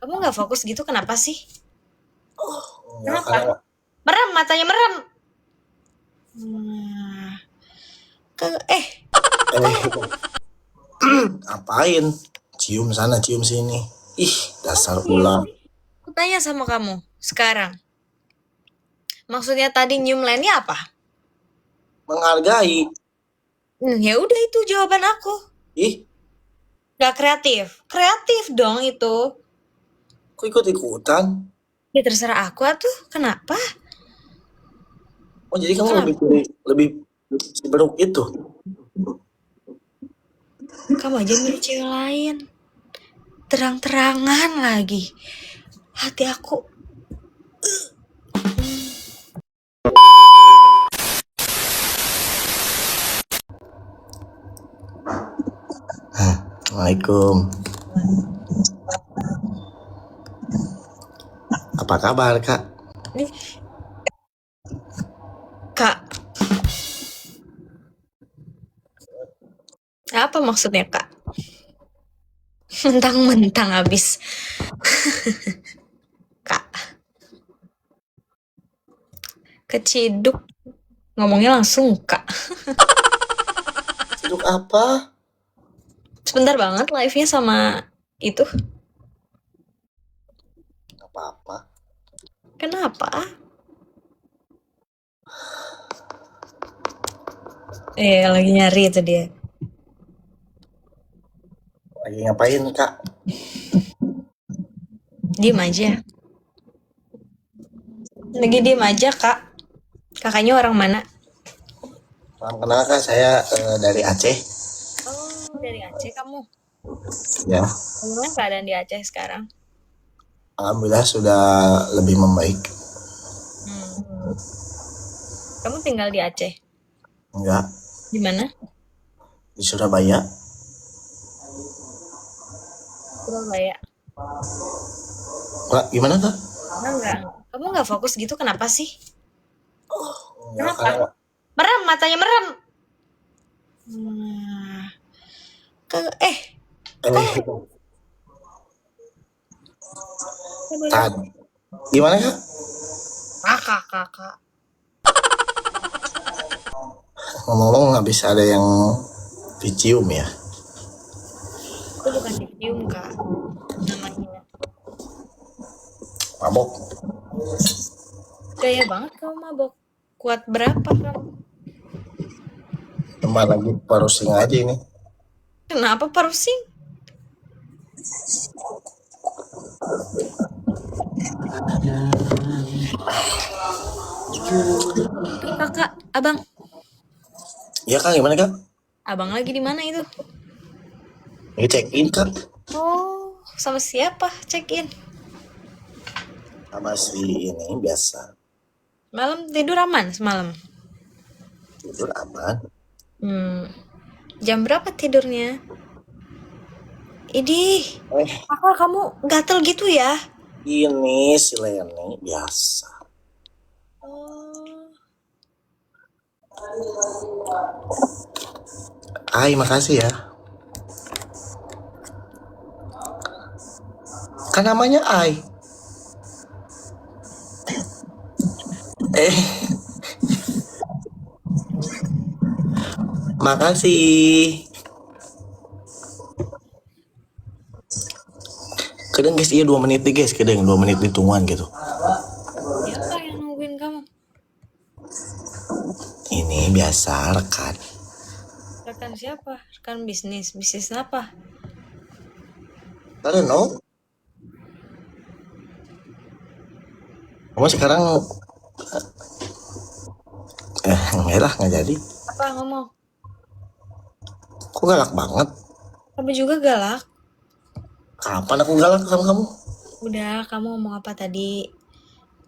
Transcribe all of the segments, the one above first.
Kamu nggak fokus gitu kenapa sih? Enggak, Kenapa? karena Merem, matanya merem. Nah, eh, ngapain? Cium sana, cium sini. Ih, dasar iya ular. sih. Aku tanya sama kamu sekarang. Maksudnya tadi nyium lainnya apa? Menghargai. Ya udah itu jawaban aku. Ih, Gak kreatif. Kreatif dong itu. kok ikut-ikutan? Ya terserah aku tuh. Kenapa? Oh, jadi kamu lebih Kenapa? pilih, lebih seberuk itu? Kamu aja milih cewek lain. Terang-terangan lagi. Hati aku. Assalamualaikum. Apa kabar, Kak? Nih, Kak. Apa maksudnya, Kak? Mentang-mentang habis. Kak. Keciduk. Ngomongnya langsung, Kak. Duduk apa? Sebentar banget live-nya sama itu. Gak apa-apa. Kenapa? Lagi nyari itu dia. Lagi ngapain, Kak? Diem aja. Lagi diem aja, Kak. Kakaknya orang mana? Salam kenal, Kak. Saya dari Aceh. Oh, dari Aceh kamu. Ya, Gimana keadaan di Aceh sekarang? alhamdulillah sudah lebih membaik. Hmm. Kamu tinggal di Aceh? Enggak, Di mana? di Surabaya. Surabaya. Kak, gimana, Kak? Enggak. Kamu nggak fokus gitu kenapa sih? Enggak, Kenapa? karena Merem, matanya merem. Nah, eh, saya boleh tadi. Gimana, Kak? kakak. Ngomong-ngomong habis ada yang dicium ya. Itu bukan dicium, Kak. Namanya. Mabok. Gaya banget kamu mabok. Kuat berapa kamu? Tambah lagi parusing aja ini. Kenapa pusing? Tuh kakak, abang. Iya, Kak, gimana, Kak? Abang lagi di mana itu? Ini check in, Kak. Oh, sama siapa check-in? Sama si ini biasa. Malam tidur aman semalam? Tidur aman. Jam berapa tidurnya? Idih, Eh, kakak kamu gatel gitu ya? ini si Leni biasa. Oh, Hai, makasih ya. Kan namanya Ai. Eh, makasih. Kadang guys, iya 2 menit nih guys. Kadang 2 menit hitungan gitu. siapa yang nungguin kamu? Ini biasa rekan. Rekan siapa? Rekan bisnis. Bisnis apa? I don't know. Kamu sekarang enggak lah, nggak jadi. Apa ngomong? Kok galak banget? Kamu juga galak. Kapan aku galak sama kamu? Udah, kamu ngomong apa tadi?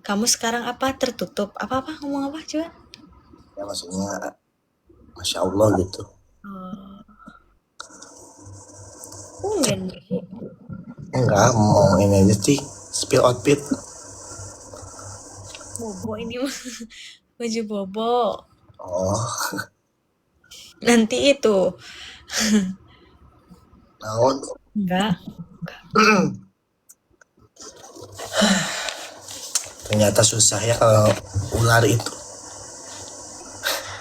Kamu sekarang apa? Tertutup? Apa-apa? Ngomong apa? Coba. Ya maksudnya, Masya Allah gitu. Oh, tumben sih. Enggak, mau ini aja sih. Spill outfit. Bobo ini mah. Baju bobo. Oh, Nanti itu. naon. Enggak. Ternyata susah ya kalau ular itu.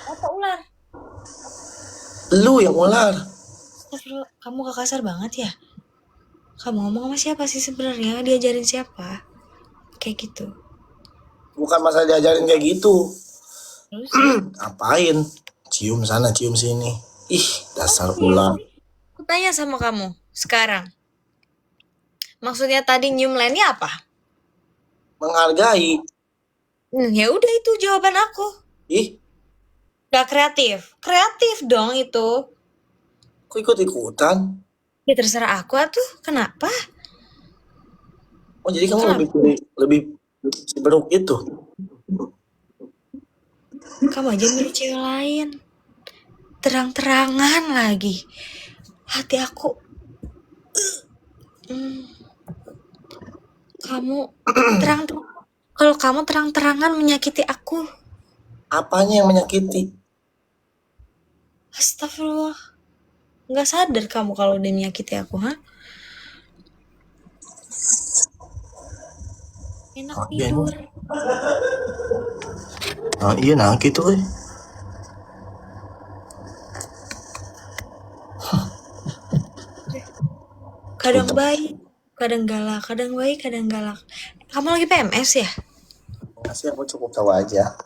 Apa ular? Lu yang ular. Astagfirullah, kamu gak kasar banget ya? Kamu ngomong sama siapa sih sebenarnya? Diajarin siapa? Kayak gitu. Bukan masalah diajarin kayak gitu. Terus? Apain? Cium sana, cium sini. Ih, dasar ular. Aku tanya sama kamu sekarang. Maksudnya tadi nyium lainnya apa? Menghargai. Ya udah itu jawaban aku. Ih, Gak kreatif. Kreatif dong itu. kok ikut-ikutan? Ya terserah aku tuh. Kenapa? Oh, jadi kamu Kenapa? lebih seberuk itu. Kamu aja milih cewek lain. Terang-terangan lagi. Hati aku. Hmm, kamu terang kalau kamu terang-terangan menyakiti aku. Apanya yang menyakiti? Astagfirullah. Nggak sadar kamu kalau udah menyakiti aku, ha? Enak Oh, iya, tidur. nah, iya nah gitu eh. Kadang baik, kadang galak, kadang baik, kadang galak. Kamu lagi PMS ya? Masih aku cukup tahu aja.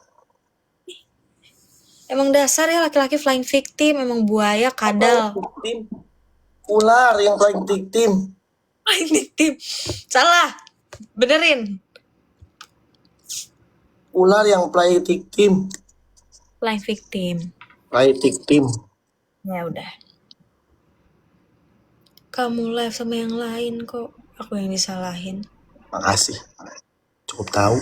Emang dasar ya laki-laki flying victim, emang buaya kadal. Victim. Ular yang paling victim. Flying victim. Salah. Benerin. Ular yang play victim. Flying victim. Play victim. Ya udah. Kamu live sama yang lain kok. Aku yang disalahin. Makasih. Cukup tahu.